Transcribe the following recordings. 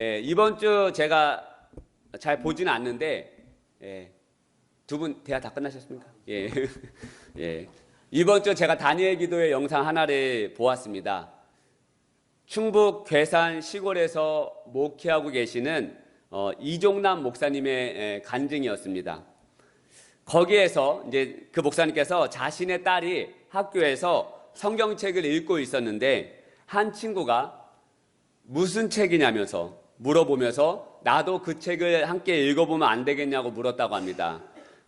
이번 주 제가 잘 보지는 않는데, 두 분 대화 다 끝나셨습니까? 예. 예. 이번 주 제가 다니엘 기도의 영상 하나를 보았습니다. 충북 괴산 시골에서 목회하고 계시는 이종남 목사님의 간증이었습니다. 거기에서 이제 그 목사님께서 자신의 딸이 학교에서 성경책을 읽고 있었는데 한 친구가 무슨 책이냐면서 물어보면서 나도 그 책을 함께 읽어보면 안 되겠냐고 물었다고 합니다.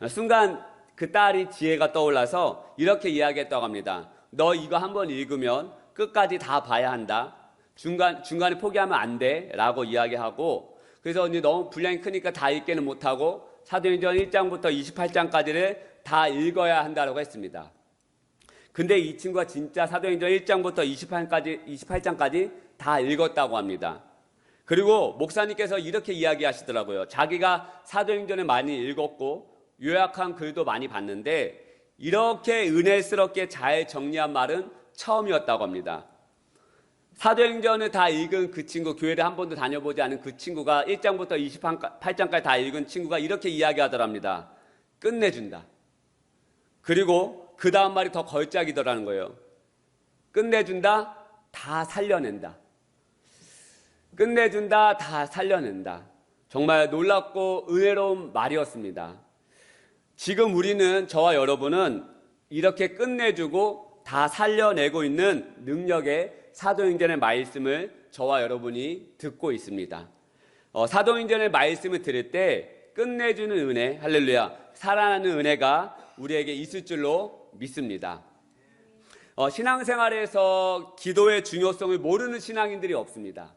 순간 그 딸이 지혜가 떠올라서 이렇게 이야기했다고 합니다. 너 이거 한번 읽으면 끝까지 다 봐야 한다. 중간에 포기하면 안 돼. 라고 이야기하고, 그래서 이제 너무 분량이 크니까 다 읽지는 못하고 사도행전 1장부터 28장까지를 다 읽어야 한다고 했습니다. 근데 이 친구가 진짜 사도행전 1장부터 28장까지 다 읽었다고 합니다. 그리고 목사님께서 이렇게 이야기하시더라고요. 자기가 사도행전을 많이 읽었고 요약한 글도 많이 봤는데 이렇게 은혜스럽게 잘 정리한 말은 처음이었다고 합니다. 사도행전을 다 읽은 그 친구, 교회를 한 번도 다녀보지 않은 그 친구가 1장부터 28장까지 다 읽은 친구가 이렇게 이야기하더랍니다. 끝내준다. 그리고 그 다음 말이 더 걸작이더라는 거예요. 끝내준다, 다 살려낸다. 끝내준다, 다 살려낸다. 정말 놀랍고 은혜로운 말이었습니다. 지금 우리는, 저와 여러분은 이렇게 끝내주고 다 살려내고 있는 능력의 사도행전의 말씀을 저와 여러분이 듣고 있습니다. 사도행전의 말씀을 들을 때 끝내주는 은혜, 할렐루야, 살아나는 은혜가 우리에게 있을 줄로 믿습니다. 신앙생활에서 기도의 중요성을 모르는 신앙인들이 없습니다.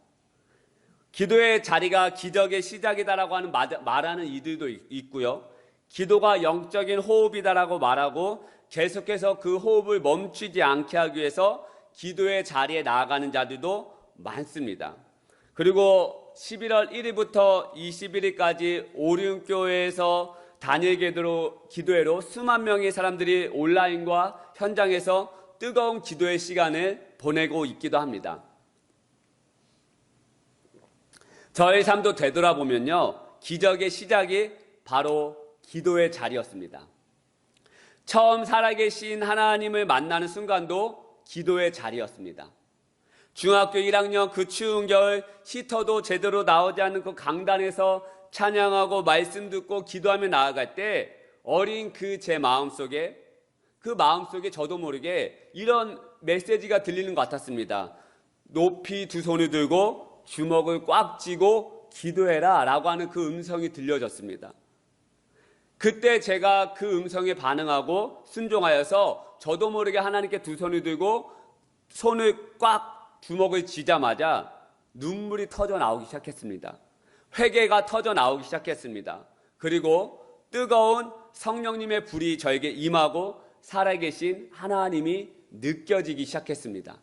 기도의 자리가 기적의 시작이다라고 하는 말하는 이들도 있고요. 기도가 영적인 호흡이다라고 말하고 계속해서 그 호흡을 멈추지 않게 하기 위해서 기도의 자리에 나아가는 자들도 많습니다. 그리고 11월 1일부터 21일까지 오륜교회에서 다니엘 기도회로 수만 명의 사람들이 온라인과 현장에서 뜨거운 기도의 시간을 보내고 있기도 합니다. 저의 삶도 되돌아보면요, 기적의 시작이 바로 기도의 자리였습니다. 처음 살아계신 하나님을 만나는 순간도 기도의 자리였습니다. 중학교 1학년 그 추운 겨울 히터도 제대로 나오지 않는 그 강단에서 찬양하고 말씀 듣고 기도하며 나아갈 때 어린 제 마음속에 저도 모르게 이런 메시지가 들리는 것 같았습니다. 높이 두 손을 들고 주먹을 꽉 쥐고 기도해라 라고 하는 그 음성이 들려졌습니다. 그때 제가 그 음성에 반응하고 순종하여서 저도 모르게 하나님께 두 손을 들고 손을 꽉 주먹을 쥐자마자 눈물이 터져 나오기 시작했습니다. 회개가 터져 나오기 시작했습니다. 그리고 뜨거운 성령님의 불이 저에게 임하고 살아계신 하나님이 느껴지기 시작했습니다.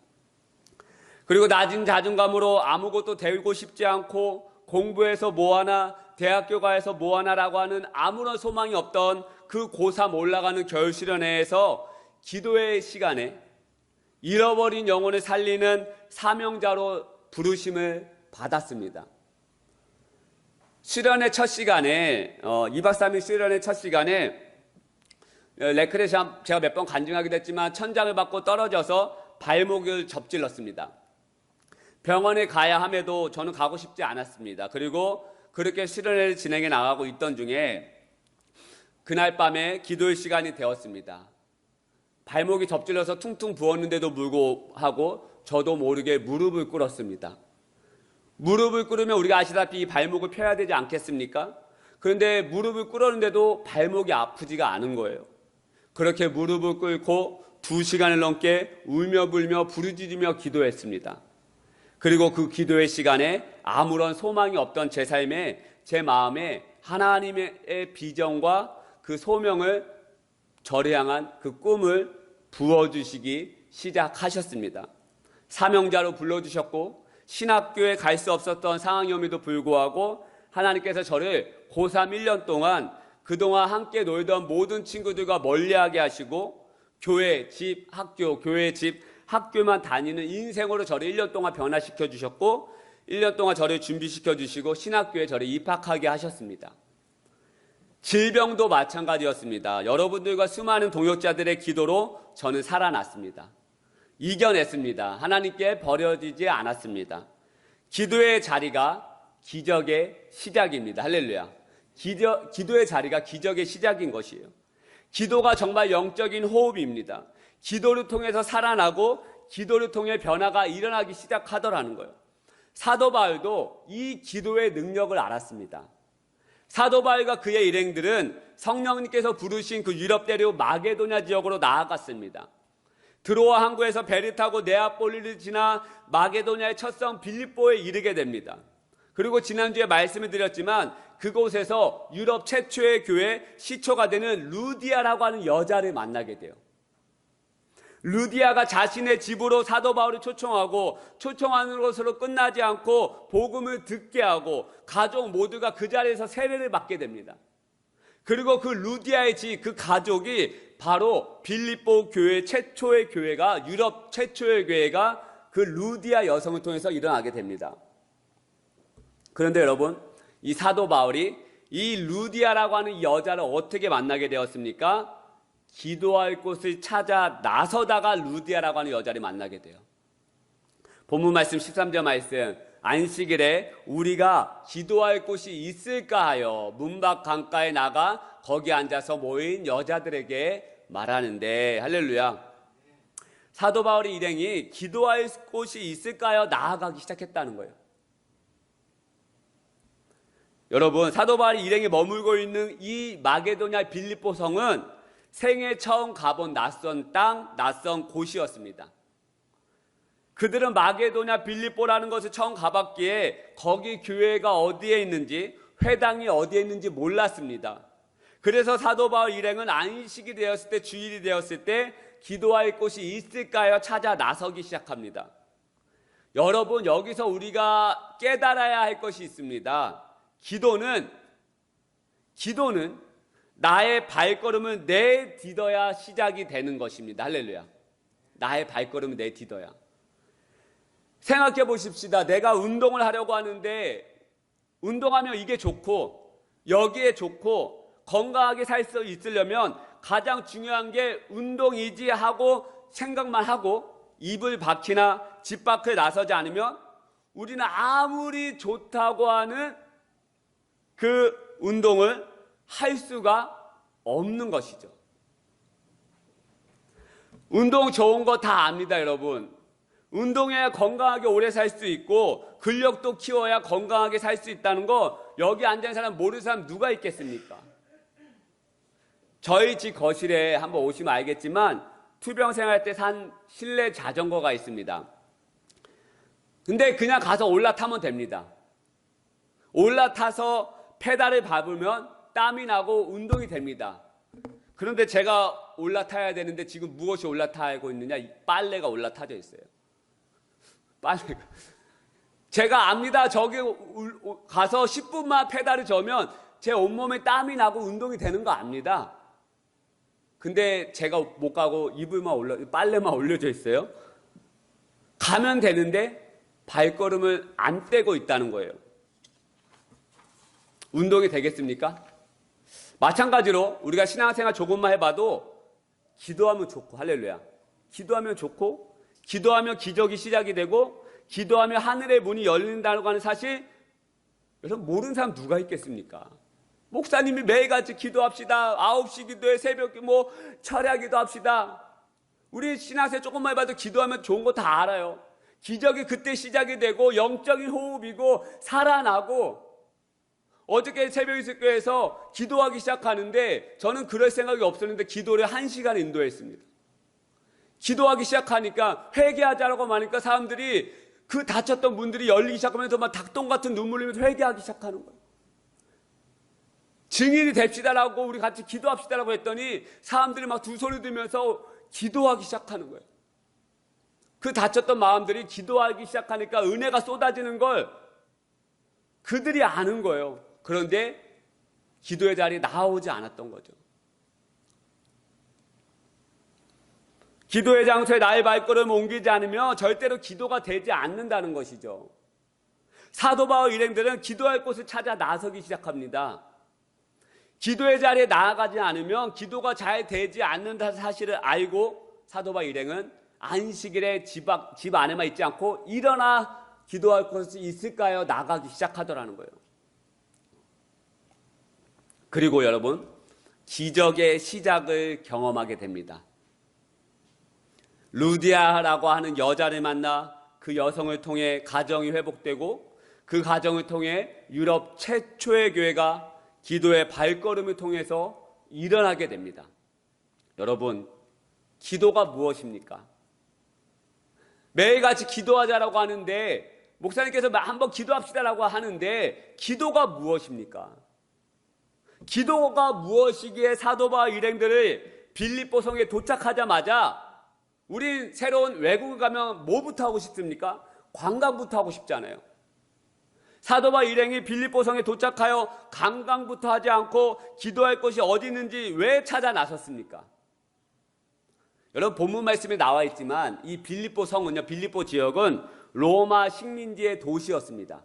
그리고 낮은 자존감으로 아무것도 되고 싶지 않고 공부해서 뭐하나, 대학교 가서 뭐하나라고 하는 아무런 소망이 없던 그 고3 올라가는 겨울 수련회에서 기도의 시간에 잃어버린 영혼을 살리는 사명자로 부르심을 받았습니다. 수련회 첫 시간에 2박 3일 수련회 첫 시간에 레크레이션 제가 몇 번 간증하기도 했지만 천장을 받고 떨어져서 발목을 접질렀습니다. 병원에 가야 함에도 저는 가고 싶지 않았습니다. 그리고 그렇게 수련회를 진행해 나가고 있던 중에 그날 밤에 기도의 시간이 되었습니다. 발목이 접질러서 퉁퉁 부었는데도 불구하고 저도 모르게 무릎을 꿇었습니다. 무릎을 꿇으면 우리가 아시다시피 발목을 펴야 되지 않겠습니까? 그런데 무릎을 꿇었는데도 발목이 아프지가 않은 거예요. 그렇게 무릎을 꿇고 2시간을 넘게 울며 불며 부르짖으며 기도했습니다. 그리고 그 기도의 시간에 아무런 소망이 없던 제 삶에, 제 마음에 하나님의 비전과 그 소명을, 저를 향한 그 꿈을 부어주시기 시작하셨습니다. 사명자로 불러주셨고 신학교에 갈 수 없었던 상황임에도 불구하고 하나님께서 저를 고3 1년 동안 그동안 함께 놀던 모든 친구들과 멀리하게 하시고 교회, 집, 학교, 교회, 집, 학교만 다니는 인생으로 저를 1년 동안 변화시켜 주셨고 1년 동안 저를 준비시켜 주시고 신학교에 저를 입학하게 하셨습니다. 질병도 마찬가지였습니다. 여러분들과 수많은 동역자들의 기도로 저는 살아났습니다. 이겨냈습니다. 하나님께 버려지지 않았습니다. 기도의 자리가 기적의 시작입니다. 할렐루야. 기도의 자리가 기적의 시작인 것이에요. 기도가 정말 영적인 호흡입니다. 기도를 통해서 살아나고 기도를 통해 변화가 일어나기 시작하더라는 거예요. 사도 바울도 이 기도의 능력을 알았습니다. 사도 바울과 그의 일행들은 성령님께서 부르신 그 유럽 대륙 마게도냐 지역으로 나아갔습니다. 드로아 항구에서 배를 타고 네아폴리를 지나 마게도냐의 첫 성 빌립보에 이르게 됩니다. 그리고 지난주에 말씀을 드렸지만 그곳에서 유럽 최초의 교회 시초가 되는 루디아라고 하는 여자를 만나게 돼요. 루디아가 자신의 집으로 사도 바울을 초청하고 초청하는 것으로 끝나지 않고 복음을 듣게 하고 가족 모두가 그 자리에서 세례를 받게 됩니다. 그리고 그 루디아의 집, 그 가족이 바로 빌립보 교회 최초의 교회가, 유럽 최초의 교회가 그 루디아 여성을 통해서 일어나게 됩니다. 그런데 여러분, 이 사도 바울이 이 루디아라고 하는 여자를 어떻게 만나게 되었습니까? 기도할 곳을 찾아 나서다가 루디아라고 하는 여자를 만나게 돼요. 본문 말씀 13절 말씀, 안식일에 우리가 기도할 곳이 있을까 하여 문밖 강가에 나가 거기 앉아서 모인 여자들에게 말하는데, 할렐루야. 사도 바울의 일행이 기도할 곳이 있을까요? 나아가기 시작했다는 거예요. 여러분, 사도 바울의 일행이 머물고 있는 이 마게도냐 빌립보 성은 생애 처음 가본 낯선 땅, 낯선 곳이었습니다. 그들은 마게도냐 빌립보라는 것을 처음 가봤기에 거기 교회가 어디에 있는지, 회당이 어디에 있는지 몰랐습니다. 그래서 사도 바울 일행은 안식이 되었을 때, 주일이 되었을 때 기도할 곳이 있을까요? 찾아 나서기 시작합니다. 여러분, 여기서 우리가 깨달아야 할 것이 있습니다. 기도는 나의 발걸음을 내딛어야 시작이 되는 것입니다. 할렐루야. 나의 발걸음을 내딛어야. 생각해 보십시다. 내가 운동을 하려고 하는데 운동하면 이게 좋고 여기에 좋고 건강하게 살 수 있으려면 가장 중요한 게 운동이지 하고 생각만 하고 이불 밖이나 집 밖을 나서지 않으면 우리는 아무리 좋다고 하는 그 운동을 할 수가 없는 것이죠. 운동 좋은 거 다 압니다, 여러분. 운동해야 건강하게 오래 살 수 있고 근력도 키워야 건강하게 살 수 있다는 거 여기 앉은 사람 모르는 사람 누가 있겠습니까? 저희 집 거실에 한번 오시면 알겠지만 투병생 할 때 산 실내 자전거가 있습니다. 근데 그냥 가서 올라타면 됩니다. 올라타서 페달을 밟으면 땀이 나고 운동이 됩니다. 그런데 제가 올라타야 되는데 지금 무엇이 올라타고 있느냐? 빨래가 올라타져 있어요. 빨래가. 제가 압니다. 저기 가서 10분만 페달을 저으면 제 온몸에 땀이 나고 운동이 되는 거 압니다. 근데 제가 못 가고 빨래만 올려져 있어요. 가면 되는데 발걸음을 안 떼고 있다는 거예요. 운동이 되겠습니까? 마찬가지로 우리가 신앙생활 조금만 해봐도 기도하면 좋고, 할렐루야. 기도하면 좋고, 기도하면 기적이 시작이 되고, 기도하면 하늘의 문이 열린다고 하는 사실, 여러분 모르는 사람 누가 있겠습니까? 목사님이 매일같이 기도합시다. 9시 기도에 새벽 철야 기도합시다. 우리 신앙생활 조금만 해봐도 기도하면 좋은 거 다 알아요. 기적이 그때 시작이 되고 영적인 호흡이고 살아나고 어저께 새벽기도에서 기도하기 시작하는데 저는 그럴 생각이 없었는데 기도를 1시간 인도했습니다. 기도하기 시작하니까 회개하자라고 하니까 사람들이 그 닫혔던 문들이 열리기 시작하면서 막 닭똥 같은 눈물 흘리면서 회개하기 시작하는 거예요. 증인이 됩시다라고 우리 같이 기도합시다라고 했더니 사람들이 막 두 소리 들면서 기도하기 시작하는 거예요. 그 닫혔던 마음들이 기도하기 시작하니까 은혜가 쏟아지는 걸 그들이 아는 거예요. 그런데 기도의 자리에 나오지 않았던 거죠. 기도의 장소에 나의 발걸음을 옮기지 않으면 절대로 기도가 되지 않는다는 것이죠. 사도 바울 일행들은 기도할 곳을 찾아 나서기 시작합니다. 기도의 자리에 나아가지 않으면 기도가 잘 되지 않는다는 사실을 알고 사도 바울 일행은 안식일에 집 안에만 있지 않고 일어나 기도할 곳이 있을까요? 나가기 시작하더라는 거예요. 그리고 여러분, 기적의 시작을 경험하게 됩니다. 루디아라고 하는 여자를 만나 그 여성을 통해 가정이 회복되고 그 가정을 통해 유럽 최초의 교회가 기도의 발걸음을 통해서 일어나게 됩니다. 여러분, 기도가 무엇입니까? 매일같이 기도하자라고 하는데, 목사님께서 한번 기도합시다라고 하는데, 기도가 무엇입니까? 기도가 무엇이기에 사도 바울 일행들을 빌립보 성에 도착하자마자 우린 새로운 외국을 가면 뭐부터 하고 싶습니까? 관광부터 하고 싶잖아요. 사도 바울 일행이 빌립보 성에 도착하여 관광부터 하지 않고 기도할 곳이 어디 있는지 왜 찾아 나섰습니까? 여러분, 본문 말씀에 나와 있지만 이 빌립보 성은요, 빌립보 지역은 로마 식민지의 도시였습니다.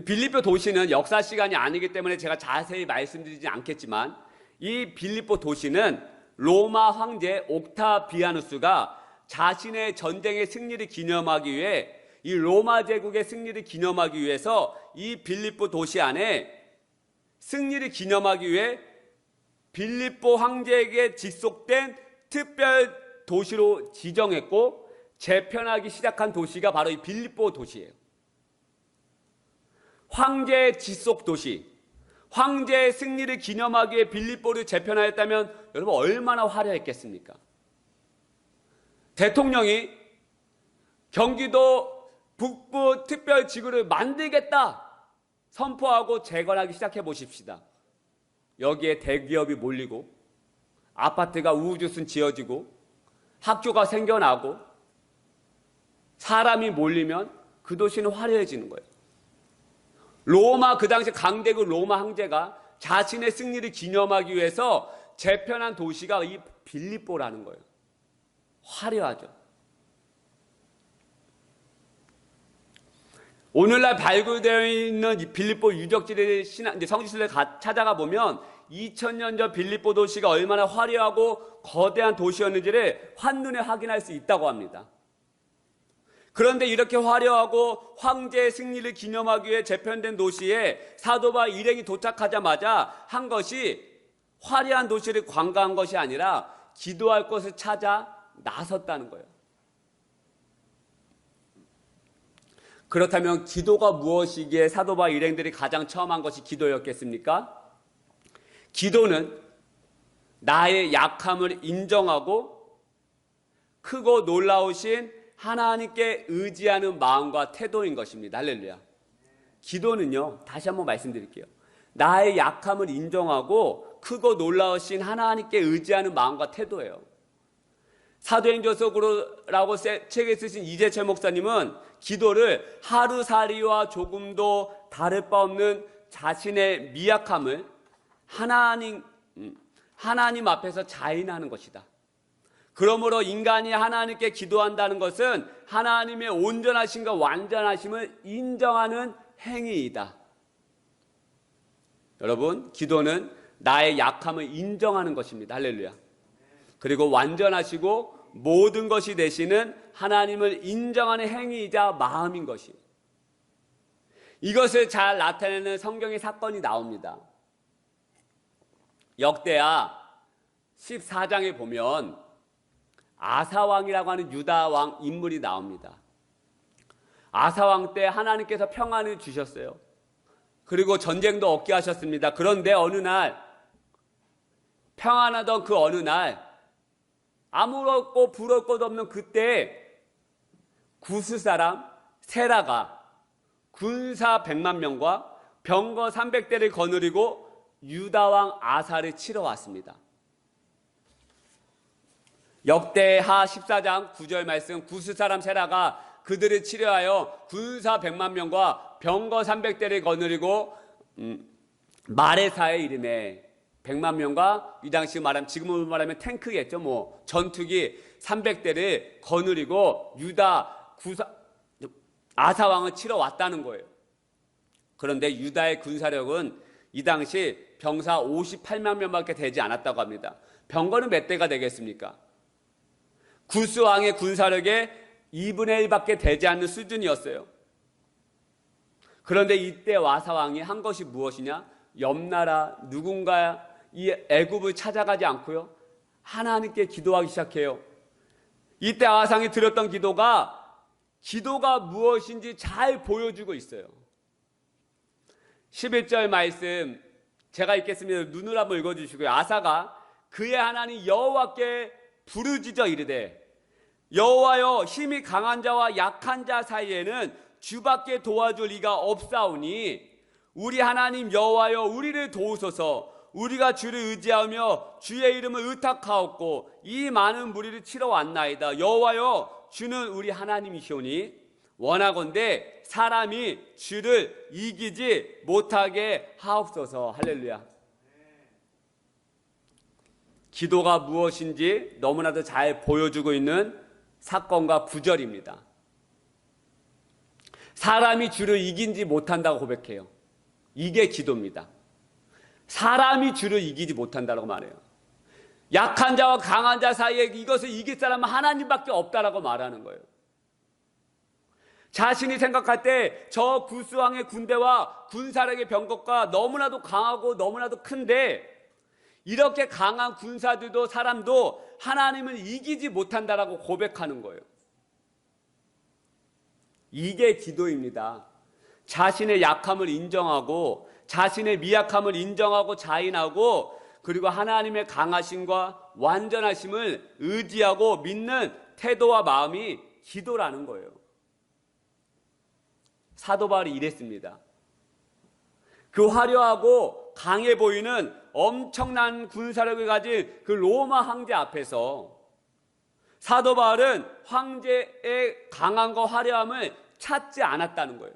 빌립보 도시는 역사 시간이 아니기 때문에 제가 자세히 말씀드리지 않겠지만 이 빌립보 도시는 로마 황제 옥타비아누스가 자신의 전쟁의 승리를 기념하기 위해 이 로마 제국의 승리를 기념하기 위해서 이 빌립보 도시 안에 승리를 기념하기 위해 빌립보 황제에게 직속된 특별 도시로 지정했고 재편하기 시작한 도시가 바로 이 빌립보 도시예요. 황제의 직속 도시, 황제의 승리를 기념하기 위해 빌립보를 재편하였다면 여러분 얼마나 화려했겠습니까? 대통령이 경기도 북부 특별지구를 만들겠다 선포하고 재건하기 시작해 보십시다. 여기에 대기업이 몰리고 아파트가 우후죽순 지어지고 학교가 생겨나고 사람이 몰리면 그 도시는 화려해지는 거예요. 로마, 그 당시 강대국 로마 황제가 자신의 승리를 기념하기 위해서 재편한 도시가 이 빌립보라는 거예요. 화려하죠. 오늘날 발굴되어 있는 이 빌립보 유적지를 성지순례 찾아가 보면 2000년 전 빌립보 도시가 얼마나 화려하고 거대한 도시였는지를 한눈에 확인할 수 있다고 합니다. 그런데 이렇게 화려하고 황제의 승리를 기념하기 위해 재편된 도시에 사도 바울 일행이 도착하자마자 한 것이 화려한 도시를 관광한 것이 아니라 기도할 곳을 찾아 나섰다는 거예요. 그렇다면 기도가 무엇이기에 사도 바울 일행들이 가장 처음 한 것이 기도였겠습니까? 기도는 나의 약함을 인정하고 크고 놀라우신 하나님께 의지하는 마음과 태도인 것입니다. 할렐루야. 기도는요, 다시 한번 말씀드릴게요. 나의 약함을 인정하고 크고 놀라우신 하나님께 의지하는 마음과 태도예요. 사도행전서라고 책에 쓰신 이재철 목사님은 기도를 하루살이와 조금도 다를 바 없는 자신의 미약함을 하나님 앞에서 자인하는 것이다. 그러므로 인간이 하나님께 기도한다는 것은 하나님의 온전하심과 완전하심을 인정하는 행위이다. 여러분, 기도는 나의 약함을 인정하는 것입니다. 할렐루야. 그리고 완전하시고 모든 것이 되시는 하나님을 인정하는 행위이자 마음인 것이. 이것을 잘 나타내는 성경의 사건이 나옵니다. 역대하 14장에 보면 아사왕이라고 하는 유다왕 인물이 나옵니다. 아사왕 때 하나님께서 평안을 주셨어요. 그리고 전쟁도 없게 하셨습니다. 그런데 어느 날, 평안하던 그 어느 날, 아무렇고 부러울 것도 없는 그때 구스 사람 세라가 군사 100만 명과 병거 300대를 거느리고 유다왕 아사를 치러 왔습니다. 역대하 14장 9절 말씀, 구스 사람 세라가 그들을 치려하여 군사 100만 명과 병거 300대를 거느리고 마레사에 이름에 100만 명과 이 당시 말하면 지금으로 말하면 탱크겠죠. 전투기 300대를 거느리고 유다 아사 왕을 치러 왔다는 거예요. 그런데 유다의 군사력은 이 당시 병사 58만 명밖에 되지 않았다고 합니다. 병거는 몇 대가 되겠습니까? 구스 왕의 군사력의 2분의 1밖에 되지 않는 수준이었어요. 그런데 이때 아사 왕이 한 것이 무엇이냐? 옆나라 누군가 이 애굽을 찾아가지 않고요, 하나님께 기도하기 시작해요. 이때 아사 왕이 드렸던 기도가 무엇인지 잘 보여주고 있어요. 11절 말씀 제가 읽겠습니다. 눈을 한번 읽어주시고요. 아사가 그의 하나님 여호와께 부르짖어 이르되 여호와여, 힘이 강한 자와 약한 자 사이에는 주밖에 도와줄 이가 없사오니 우리 하나님 여호와여, 우리를 도우소서. 우리가 주를 의지하며 주의 이름을 의탁하옵고 이 많은 무리를 치러 왔나이다. 여호와여, 주는 우리 하나님이시오니 원하건대 사람이 주를 이기지 못하게 하옵소서. 할렐루야. 기도가 무엇인지 너무나도 잘 보여주고 있는 사건과 구절입니다. 사람이 주를 이기지 못한다고 고백해요. 이게 기도입니다. 사람이 주를 이기지 못한다고 말해요. 약한 자와 강한 자 사이에 이것을 이길 사람은 하나님밖에 없다라고 말하는 거예요. 자신이 생각할 때 저 구스왕의 군대와 군사력의 병력과 너무나도 강하고 너무나도 큰데 이렇게 강한 군사들도 사람도 하나님을 이기지 못한다라고 고백하는 거예요. 이게 기도입니다. 자신의 약함을 인정하고 자신의 미약함을 인정하고 자인하고 그리고 하나님의 강하심과 완전하심을 의지하고 믿는 태도와 마음이 기도라는 거예요. 사도 바울이 이랬습니다. 그 화려하고 강해 보이는 엄청난 군사력을 가진 그 로마 황제 앞에서 사도 바울은 황제의 강함과 화려함을 찾지 않았다는 거예요.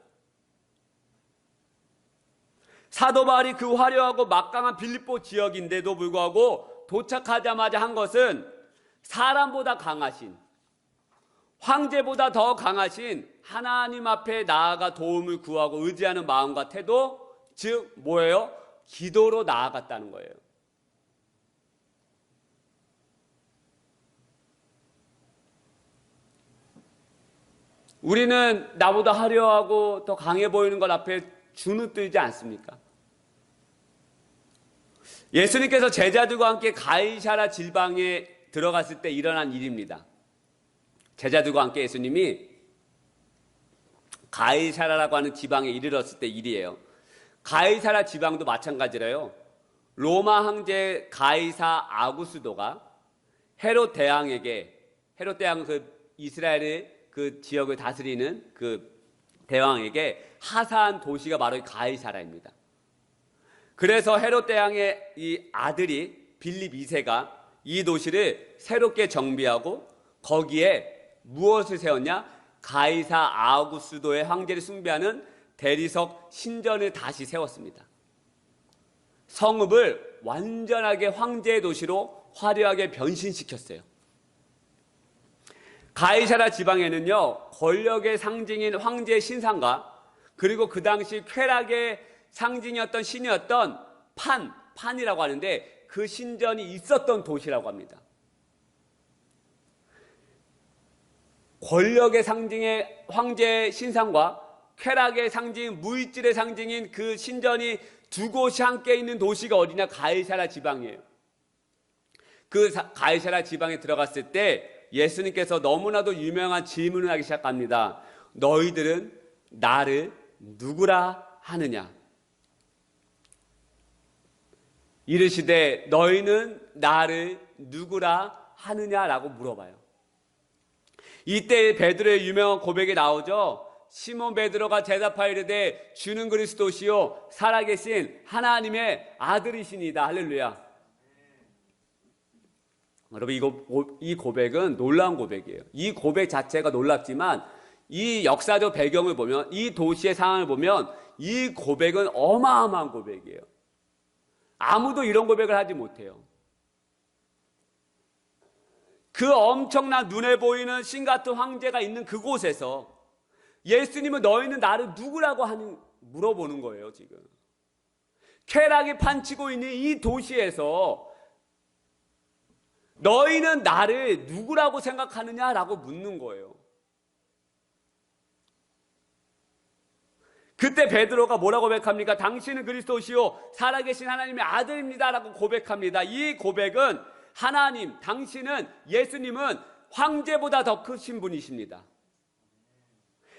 사도 바울이 그 화려하고 막강한 빌립보 지역인데도 불구하고 도착하자마자 한 것은 사람보다 강하신, 황제보다 더 강하신 하나님 앞에 나아가 도움을 구하고 의지하는 마음과 태도, 즉 뭐예요? 기도로 나아갔다는 거예요. 우리는 나보다 화려하고 더 강해 보이는 것 앞에 주눅들지 않습니까? 예수님께서 제자들과 함께 가이사랴 지방에 들어갔을 때 일어난 일입니다. 제자들과 함께 예수님이 가이사랴라고 하는 지방에 이르렀을 때 일이에요. 가이사랴 지방도 마찬가지래요. 로마 황제 가이사 아구스도가 헤롯 대왕에게, 헤롯 대왕 그 이스라엘의 그 지역을 다스리는 그 대왕에게 하사한 도시가 바로 가이사랴입니다. 그래서 헤롯 대왕의 이 아들이 빌립 2세가 이 도시를 새롭게 정비하고 거기에 무엇을 세웠냐? 가이사 아구스도의 황제를 숭배하는 대리석 신전을 다시 세웠습니다. 성읍을 완전하게 황제의 도시로 화려하게 변신시켰어요. 가이사랴 지방에는요, 권력의 상징인 황제의 신상과 그리고 그 당시 쾌락의 상징이었던 신이었던 판이라고 하는데 그 신전이 있었던 도시라고 합니다. 권력의 상징의 황제의 신상과 쾌락의 상징, 무이질의 상징인 그 신전이 두 곳이 함께 있는 도시가 어디냐? 가이사랴 지방이에요. 그 가이사랴 지방에 들어갔을 때 예수님께서 너무나도 유명한 질문을 하기 시작합니다. 너희들은 나를 누구라 하느냐? 이르시되 너희는 나를 누구라 하느냐라고 물어봐요. 이때 베드로의 유명한 고백이 나오죠. 시몬 베드로가 대답하여 이르되 주는 그리스도시요 살아계신 하나님의 아들이시니다. 할렐루야. 여러분, 이 고백은 놀라운 고백이에요. 이 고백 자체가 놀랍지만 이 역사적 배경을 보면, 이 도시의 상황을 보면 이 고백은 어마어마한 고백이에요. 아무도 이런 고백을 하지 못해요. 그 엄청난 눈에 보이는 신 같은 황제가 있는 그곳에서 예수님은 너희는 나를 누구라고 물어보는 거예요. 지금 쾌락이 판치고 있는 이 도시에서 너희는 나를 누구라고 생각하느냐라고 묻는 거예요. 그때 베드로가 뭐라고 고백합니까? 당신은 그리스도시요 살아계신 하나님의 아들입니다라고 고백합니다. 이 고백은 하나님, 당신은, 예수님은 황제보다 더 크신 분이십니다.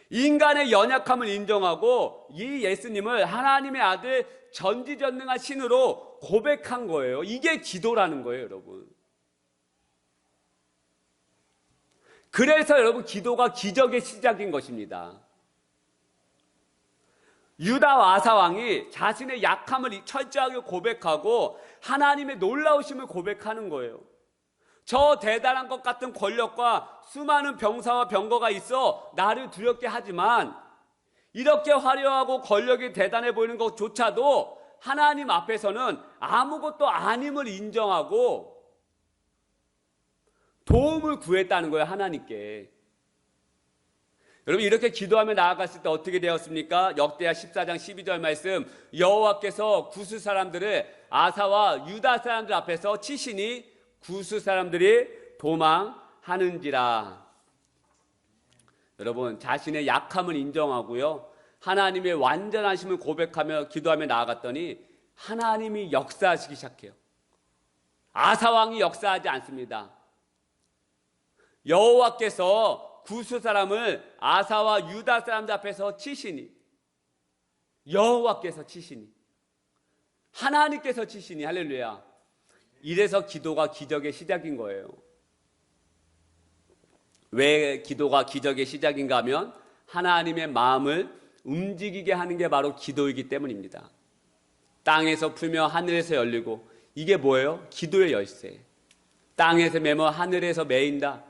인간의 연약함을 인정하고 이 예수님을 하나님의 아들, 전지전능한 신으로 고백한 거예요. 이게 기도라는 거예요, 여러분. 그래서 여러분, 기도가 기적의 시작인 것입니다. 유다 아사 왕이 자신의 약함을 철저하게 고백하고 하나님의 놀라우심을 고백하는 거예요. 저 대단한 것 같은 권력과 수많은 병사와 병거가 있어 나를 두렵게 하지만 이렇게 화려하고 권력이 대단해 보이는 것조차도 하나님 앞에서는 아무것도 아님을 인정하고 도움을 구했다는 거예요, 하나님께. 여러분, 이렇게 기도하며 나아갔을 때 어떻게 되었습니까? 역대하 14장 12절 말씀, 여호와께서 구스 사람들을 아사와 유다 사람들 앞에서 치시니 구스 사람들이 도망하는지라. 여러분, 자신의 약함을 인정하고요, 하나님의 완전하심을 고백하며 기도하며 나아갔더니 하나님이 역사하시기 시작해요. 아사 왕이 역사하지 않습니다. 여호와께서 구스 사람을 아사와 유다 사람들 앞에서 치시니, 여호와께서 치시니, 하나님께서 치시니, 할렐루야. 이래서 기도가 기적의 시작인 거예요. 왜 기도가 기적의 시작인가 하면 하나님의 마음을 움직이게 하는 게 바로 기도이기 때문입니다. 땅에서 풀며 하늘에서 열리고, 이게 뭐예요? 기도의 열쇠. 땅에서 매며 하늘에서 매인다.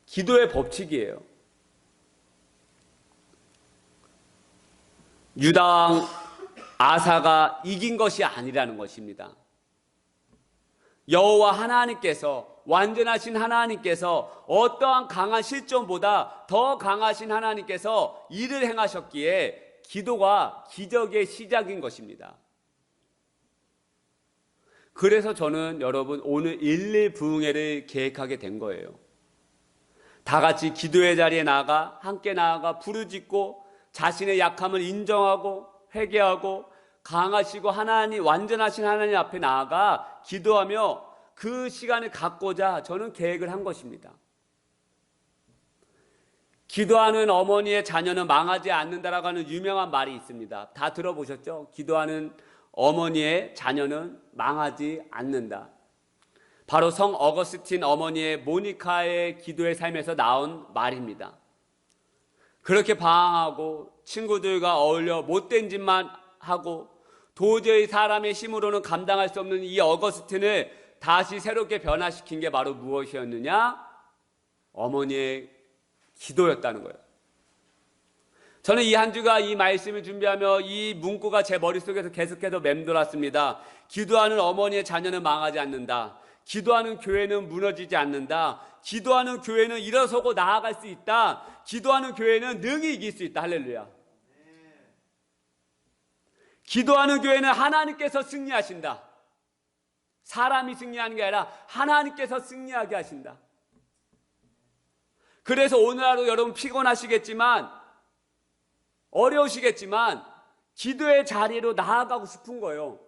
기도의 법칙이에요. 유다 왕 아사가 이긴 것이 아니라는 것입니다. 여호와 하나님께서, 완전하신 하나님께서, 어떠한 강한 실존보다 더 강하신 하나님께서 일을 행하셨기에 기도가 기적의 시작인 것입니다. 그래서 저는 여러분 오늘 1.1 부흥회를 계획하게 된 거예요. 다 같이 기도의 자리에 나아가 함께 나아가 부르짖고 자신의 약함을 인정하고 회개하고 강하시고 하나님, 완전하신 하나님 앞에 나아가 기도하며 그 시간을 갖고자 저는 계획을 한 것입니다. 기도하는 어머니의 자녀는 망하지 않는다라고 하는 유명한 말이 있습니다. 다 들어보셨죠? 기도하는 어머니의 자녀는 망하지 않는다. 바로 성 어거스틴 어머니의 모니카의 기도의 삶에서 나온 말입니다. 그렇게 방황하고 친구들과 어울려 못된 짓만 하고 도저히 사람의 힘으로는 감당할 수 없는 이 어거스틴을 다시 새롭게 변화시킨 게 바로 무엇이었느냐? 어머니의 기도였다는 거예요. 저는 이 한 주가 이 말씀을 준비하며 이 문구가 제 머릿속에서 계속해서 맴돌았습니다. 기도하는 어머니의 자녀는 망하지 않는다. 기도하는 교회는 무너지지 않는다. 기도하는 교회는 일어서고 나아갈 수 있다. 기도하는 교회는 능히 이길 수 있다. 할렐루야. 기도하는 교회는 하나님께서 승리하신다. 사람이 승리하는 게 아니라 하나님께서 승리하게 하신다. 그래서 오늘 하루 여러분 피곤하시겠지만, 어려우시겠지만 기도의 자리로 나아가고 싶은 거예요.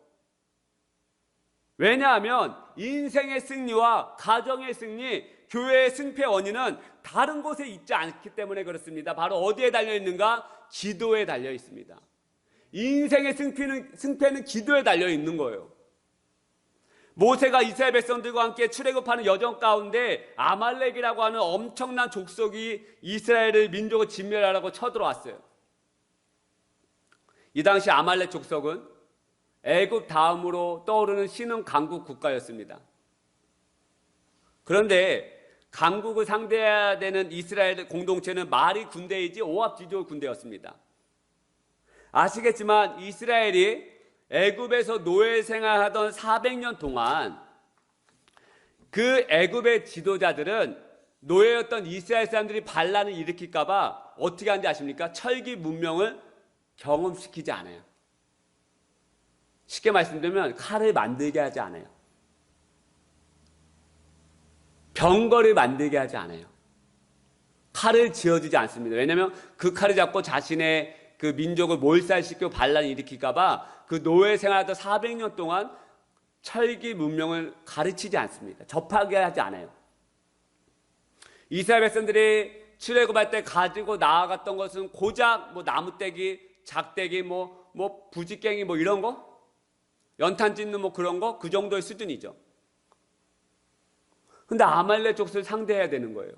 왜냐하면 인생의 승리와 가정의 승리, 교회의 승패의 원인은 다른 곳에 있지 않기 때문에 그렇습니다. 바로 어디에 달려있는가? 기도에 달려있습니다. 인생의 승패는 기도에 달려있는 거예요. 모세가 이스라엘 백성들과 함께 출애굽하는 여정 가운데 아말렉이라고 하는 엄청난 족속이 이스라엘을 민족을 진멸하라고 쳐들어왔어요. 이 당시 아말렉 족속은 애굽 다음으로 떠오르는 신흥 강국 국가였습니다. 그런데 강국을 상대해야 되는 이스라엘 공동체는 말이 군대이지 오합지졸 군대였습니다. 아시겠지만 이스라엘이 애굽에서 노예 생활하던 400년 동안 그 애굽의 지도자들은 노예였던 이스라엘 사람들이 반란을 일으킬까봐 어떻게 하는지 아십니까? 철기 문명을 경험시키지 않아요. 쉽게 말씀드리면 칼을 만들게 하지 않아요. 병거를 만들게 하지 않아요. 칼을 지어주지 않습니다. 왜냐하면 그 칼을 잡고 자신의 그 민족을 몰살시키고 반란을 일으킬까봐 그 노예 생활하던 400년 동안 철기 문명을 가르치지 않습니다. 접하게 하지 않아요. 이스라엘 백성들이 출애굽할 때 가지고 나아갔던 것은 고작 뭐 나무떼기, 작떼기, 뭐 부지깽이 뭐 이런 거, 연탄 찢는 뭐 그런 거, 그 정도의 수준이죠. 근데 아말렉 족속을 상대해야 되는 거예요.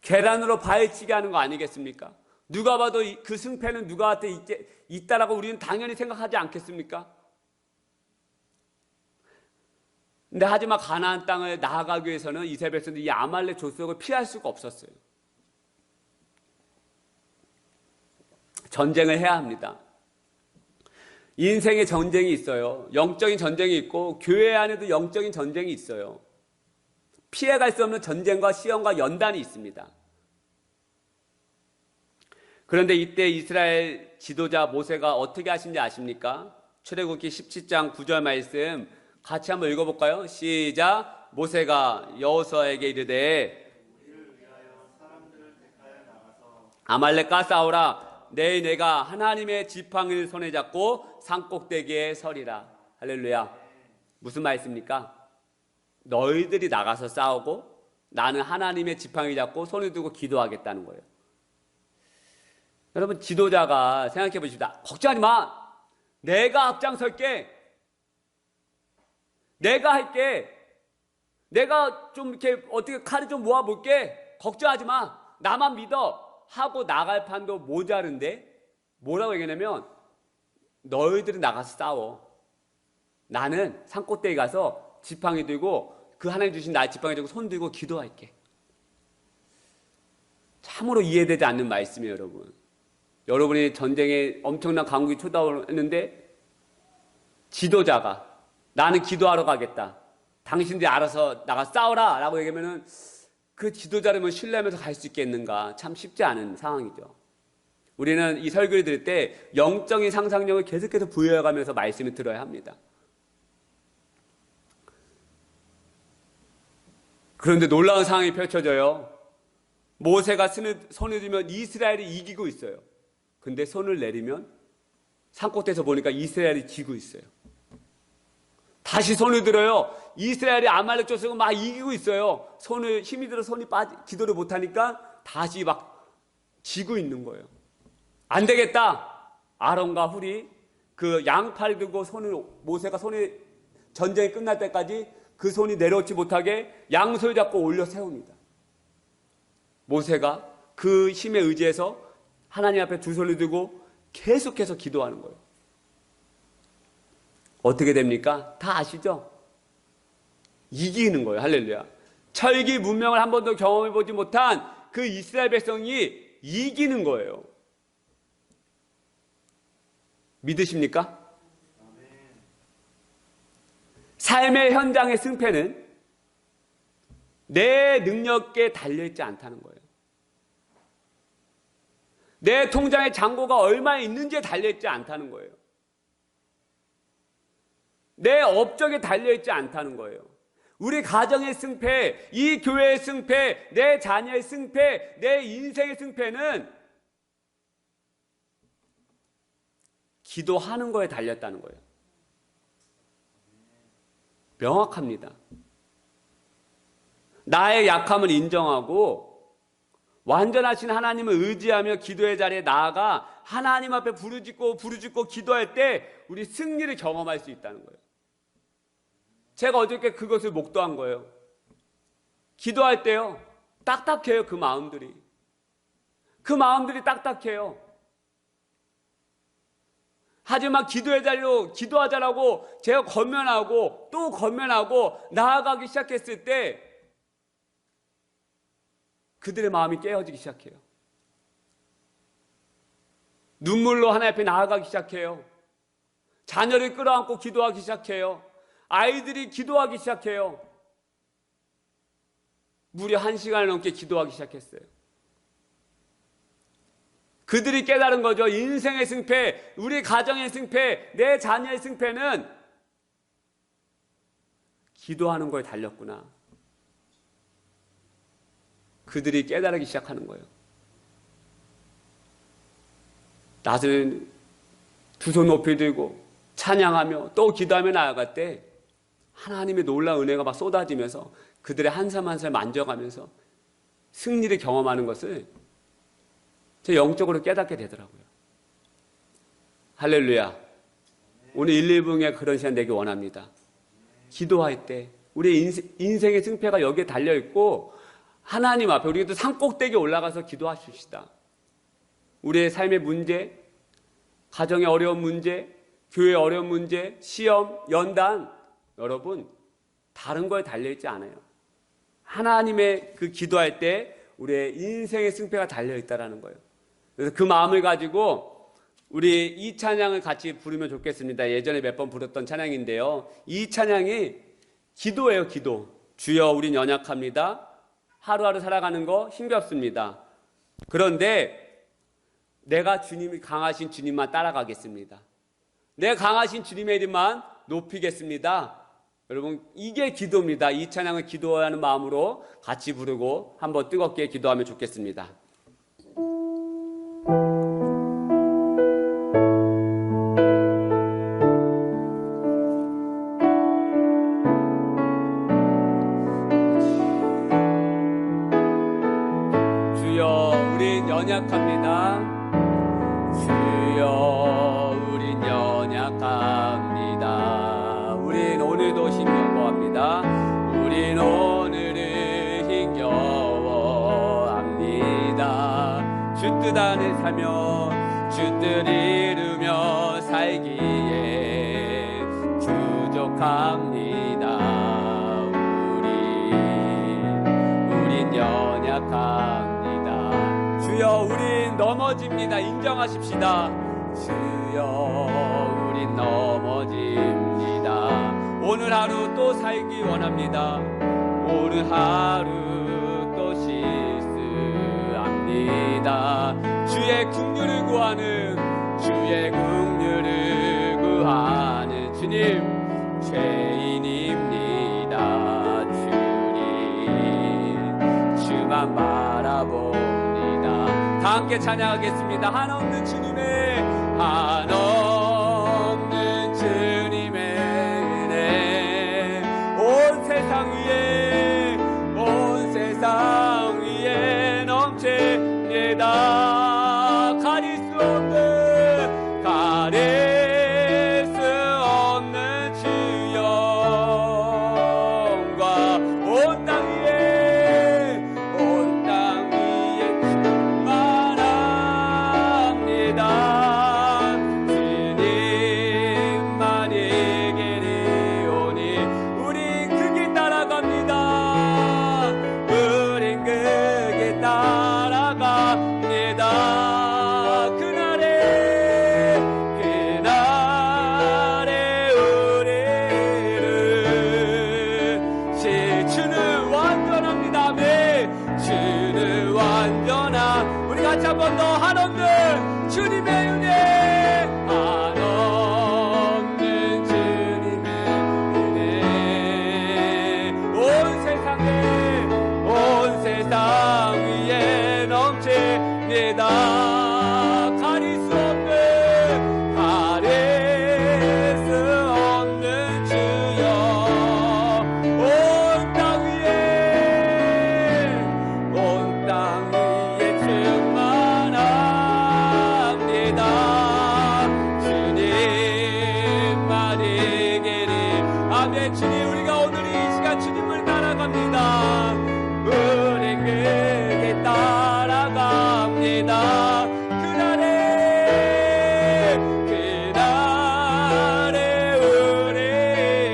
계란으로 발치게 하는 거 아니겠습니까? 누가 봐도 그 승패는 누가한테 있다라고 우리는 당연히 생각하지 않겠습니까? 근데 하지만 가나안 땅을 나아가기 위해서는 이스라엘 백성들이 이 아말렉 족속을 피할 수가 없었어요. 전쟁을 해야 합니다. 인생의 전쟁이 있어요. 영적인 전쟁이 있고 교회 안에도 영적인 전쟁이 있어요. 피해갈 수 없는 전쟁과 시험과 연단이 있습니다. 그런데 이때 이스라엘 지도자 모세가 어떻게 하신지 아십니까? 출애굽기 17장 9절 말씀 같이 한번 읽어볼까요? 시작. 모세가 여호수아에게 이르되 아말렉과 싸우라. 내가 하나님의 지팡이를 손에 잡고 산꼭대기에 서리라. 할렐루야. 무슨 말씀입니까? 너희들이 나가서 싸우고 나는 하나님의 지팡이 잡고 손을 들고 기도하겠다는 거예요. 여러분, 지도자가 생각해 보십시다. 걱정하지 마. 내가 앞장설게. 내가 할게. 내가 좀 이렇게 어떻게 칼을 좀 모아볼게. 걱정하지 마. 나만 믿어. 하고 나갈 판도 모자른데 뭐라고 얘기하냐면 너희들은 나가서 싸워. 나는 산꼭대기 가서 지팡이 들고 그 하나님 주신 나의 지팡이 들고 손 들고 기도할게. 참으로 이해되지 않는 말씀이에요, 여러분. 여러분이 전쟁에 엄청난 강국이 쳐다오는데 지도자가 나는 기도하러 가겠다. 당신들이 알아서 나가 싸워라 라고 얘기하면은 그 지도자라면 신뢰하면서 갈 수 있겠는가? 참 쉽지 않은 상황이죠. 우리는 이 설교를 들을 때 영적인 상상력을 계속해서 부여해가면서 말씀을 들어야 합니다. 그런데 놀라운 상황이 펼쳐져요. 모세가 손을 들면 이스라엘이 이기고 있어요. 근데 손을 내리면 산꼭대에서 보니까 이스라엘이 지고 있어요. 다시 손을 들어요. 이스라엘이 아말렉 족속을 막 이기고 있어요. 손을 힘이 들어 손이 기도를 못하니까 다시 막 지고 있는 거예요. 안 되겠다. 아론과 훌이 그 양팔 들고 모세가 손이 전쟁이 끝날 때까지 그 손이 내려오지 못하게 양손을 잡고 올려 세웁니다. 모세가 그 힘에 의지해서 하나님 앞에 두 손을 들고 계속해서 기도하는 거예요. 어떻게 됩니까? 다 아시죠? 이기는 거예요. 할렐루야. 철기 문명을 한 번도 경험해보지 못한 그 이스라엘 백성이 이기는 거예요. 믿으십니까? 삶의 현장의 승패는 내 능력에 달려있지 않다는 거예요. 내 통장의 잔고가 얼마에 있는지에 달려있지 않다는 거예요. 내 업적에 달려있지 않다는 거예요. 우리 가정의 승패, 이 교회의 승패, 내 자녀의 승패, 내 인생의 승패는 기도하는 거에 달렸다는 거예요. 명확합니다. 나의 약함을 인정하고 완전하신 하나님을 의지하며 기도의 자리에 나아가 하나님 앞에 부르짖고 기도할 때 우리 승리를 경험할 수 있다는 거예요. 제가 어저께 그것을 목도한 거예요. 기도할 때요, 딱딱해요. 그 마음들이 딱딱해요. 하지만 기도의 자리로 기도하자라고 제가 권면하고 또 권면하고 나아가기 시작했을 때 그들의 마음이 깨어지기 시작해요. 눈물로 하나님 앞에 나아가기 시작해요. 자녀를 끌어안고 기도하기 시작해요. 아이들이 기도하기 시작해요. 무려 1시간을 넘게 기도하기 시작했어요. 그들이 깨달은 거죠. 인생의 승패, 우리 가정의 승패, 내 자녀의 승패는 기도하는 거에 달렸구나. 그들이 깨달기 시작하는 거예요. 나중에 두 손 높이 들고 찬양하며 또 기도하며 나아갈 때 하나님의 놀라운 은혜가 막 쏟아지면서 그들의 한 삶 한 삶 만져가면서 승리를 경험하는 것을 제 영적으로 깨닫게 되더라고요. 할렐루야. 오늘 1,2분의 그런 시간 되기 원합니다. 기도할 때 우리 인생의 승패가 여기에 달려있고 하나님 앞에 우리도 산꼭대기에 올라가서 기도하십시다. 우리의 삶의 문제, 가정의 어려운 문제, 교회의 어려운 문제, 시험, 연단, 여러분 다른 거에 달려있지 않아요. 하나님의 그 기도할 때 우리의 인생의 승패가 달려있다는 거예요. 그래서 그 마음을 가지고 우리 이 찬양을 같이 부르면 좋겠습니다. 예전에 몇 번 부르던 찬양인데요. 이 찬양이 기도예요. 기도. 주여 우린 연약합니다. 하루하루 살아가는 거 힘겹습니다. 그런데 내가 주님이 강하신 주님만 따라가겠습니다. 내 강하신 주님의 이름만 높이겠습니다. 여러분 이게 기도입니다. 이 찬양을 기도하는 마음으로 같이 부르고 한번 뜨겁게 기도하면 좋겠습니다. 주여 우린 연약합니다. 주여 우린 연약합니다. 우린 오늘도 힘겨워합니다. 우린 오늘을 힘겨워합니다. 주 뜻 안에 살며 주 뜻 이루며 살기에 부족합니다. 우린 연약합니다. 주여 우린 넘어집니다. 인정하십시다. 주여 우린 넘어집니다. 오늘 하루 또 살기 원합니다. 오늘 하루 또 실수합니다. 주의 긍휼을 구하는 주의 긍휼을 구하는 주님 죄인입니다. 주님 주만 바라봅니다. 다 함께 찬양하겠습니다. 한없는 주님의 한없는 주님의 은혜 온 세상 위에 넘칩니다. 가릴 수 없는 주 영광 온 땅 위에 충만합니다. 주님만이 길이 오니 우린 그 길 따라갑니다. 우린 그 길 따라갑니다. 그날에 우리를 주는 완전합니다. 네, 주는 완전한 우리 같이 한 번 더 한없는 주님의 은혜 한없는 주님의 은혜 온 세상 위에 넘칩니다. 가릴 수 없는 주여 온 땅 위에 충만합니다. 주님만이 길이 아멘. 주님 우리가 오늘 이 시간 주님을 따라갑니다. 우린 그 길 따라갑니다. 그날에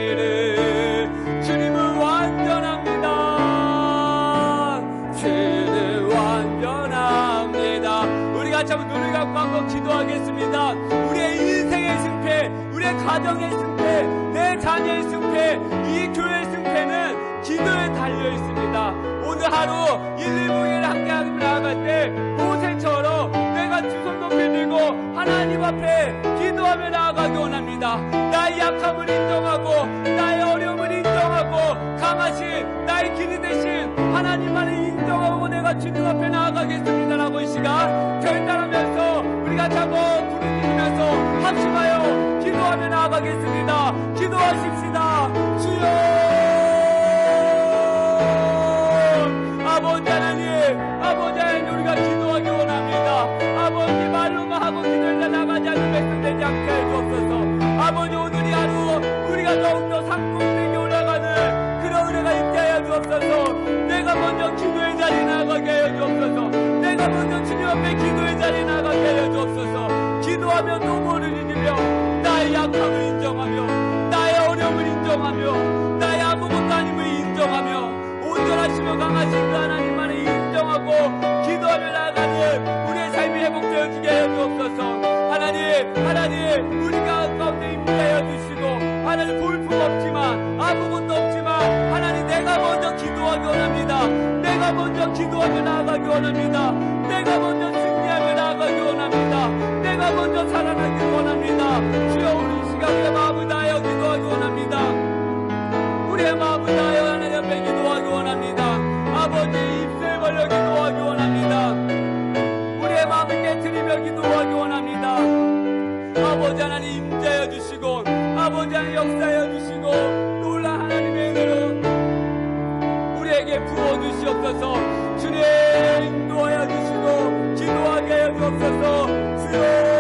우리를 주님은 완전합니다. 주는 완전합니다. 우리 같이 한번 눈을 감고 한번 기도하겠습니다. 우리의 인생의 승패, 우리의 가정의 승패, 내 자녀의 승패, 이 교회의 승패는 기도에 달려 있습니다. 오늘 하루 119에 함께 나아갈 때 모세처럼 내가 두 손 높이 들고 하나님 앞에 기도하며 나아가기 원합니다. 나의 약함을 인정하고 나의 어려움을 인정하고 강하신 나의 길이 되신 하나님만을 인정하고 내가 주님 앞에 나아가겠습니다라고 이 시간 결단하면서 우리가 한번 부르짖으면서 합심하여 기도하며 나아가겠습니다. 기도하십시다. 주여, 아버지 하나님 우리가 기도하기 원합니다. 아버지 말로만 하고 기도에 나가지 않는 백성 되지 않게 해주옵소서. 아버지 오늘이 하루 우리가 더욱더 산꼭대기에 올라가는 그런 은혜가 있게 하여 주옵소서. 내가 먼저 기도의 자리에 나가게 하여 주옵소서. 내가 먼저 주님 앞에 기도의 자리에 나가게 하여 주옵소서. 기도하며 또 부르짖으며 나의 약함을 인정하며 나의 어려움을 인정하며 나의 아무것도 아님을 인정하며 온전하시며 강하신 그 하나님만을 인정하고 기도하며 나아가는 우리의 삶이 회복되어지게 하여 주옵소서. 하나님 우리가 가운데 임재하여 주시고 하나님 볼품 없지만 아무것도 없지만 하나님 내가 먼저 기도하기 원합니다. 내가 먼저 기도하며 나아가기 원합니다. 내가 먼저 승리하며 나아가기 원합니다. 내가 먼저 살아나기 원합니다. 주여 우리 시간 우리의 마음을 다하여 기도하기 원합니다. 우리의 마음을 다하여 하나님 앞에 기도하기 원합니다. 아버지 입술 벌려 기도하기 원합니다. 우리의 마음을 깨트리며 기도하기 원합니다. 아버지 하나님 임재하여 주시고 아버지 하나님 역사하여 주시고 놀라운 하나님의 은혜로 우리에게 부어주시옵소서. 주님 인도하여 주시고 기도하게 하여 주옵소서. 주여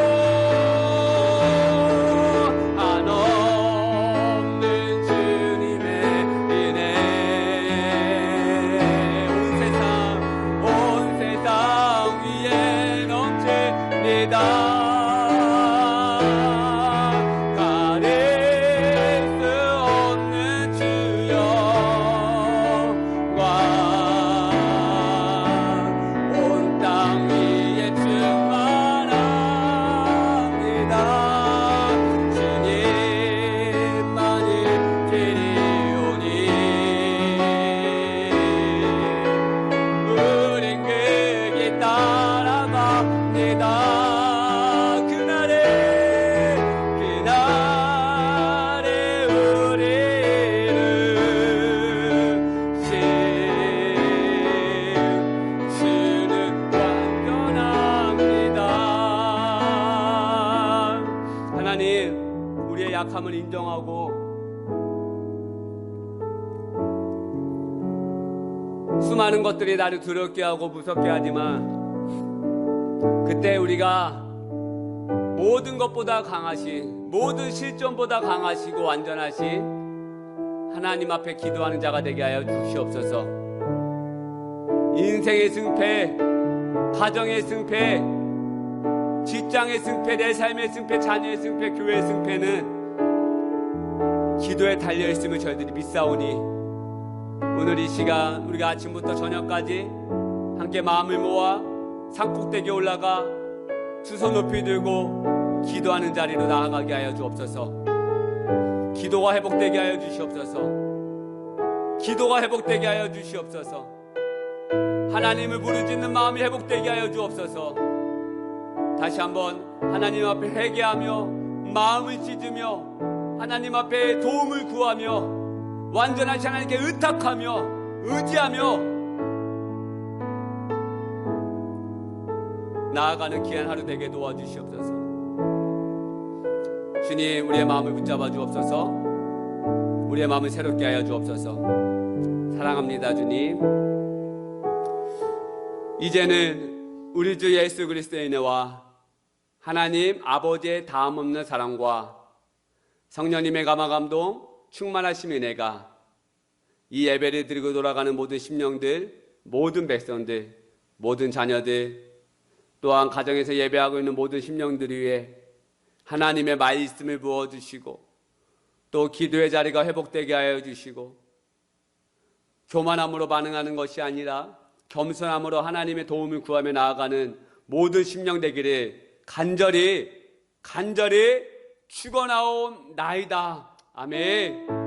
약함을 인정하고 수많은 것들이 나를 두렵게 하고 무섭게 하지만 그때 우리가 모든 것보다 강하신 모든 실존보다 강하시고 완전하신 하나님 앞에 기도하는 자가 되게 하여 주시옵소서. 인생의 승패, 가정의 승패, 직장의 승패, 내 삶의 승패, 자녀의 승패, 교회의 승패는 기도에 달려있음을 저희들이 믿사오니 오늘 이 시간 우리가 아침부터 저녁까지 함께 마음을 모아 산꼭대기에 올라가 두 손 높이 들고 기도하는 자리로 나아가게 하여 주옵소서. 기도가 회복되게 하여 주시옵소서. 기도가 회복되게 하여 주시옵소서. 하나님을 부르짖는 마음이 회복되게 하여 주옵소서. 다시 한번 하나님 앞에 회개하며 마음을 찢으며 하나님 앞에 도움을 구하며 완전하신 하나님께 의탁하며 의지하며 나아가는 귀한 하루 되게 도와주시옵소서. 주님 우리의 마음을 붙잡아 주옵소서. 우리의 마음을 새롭게 하여 주옵소서. 사랑합니다 주님. 이제는 우리 주 예수 그리스도의 은혜와 하나님 아버지의 다함없는 사랑과 성령님의 감화감동 충만하신 은혜가 이 예배를 드리고 돌아가는 모든 심령들, 모든 백성들, 모든 자녀들, 또한 가정에서 예배하고 있는 모든 심령들 위해 하나님의 말씀을 부어주시고 또 기도의 자리가 회복되게 하여 주시고 교만함으로 반응하는 것이 아니라 겸손함으로 하나님의 도움을 구하며 나아가는 모든 심령 되기를 간절히 축원하옵나이다. 아멘.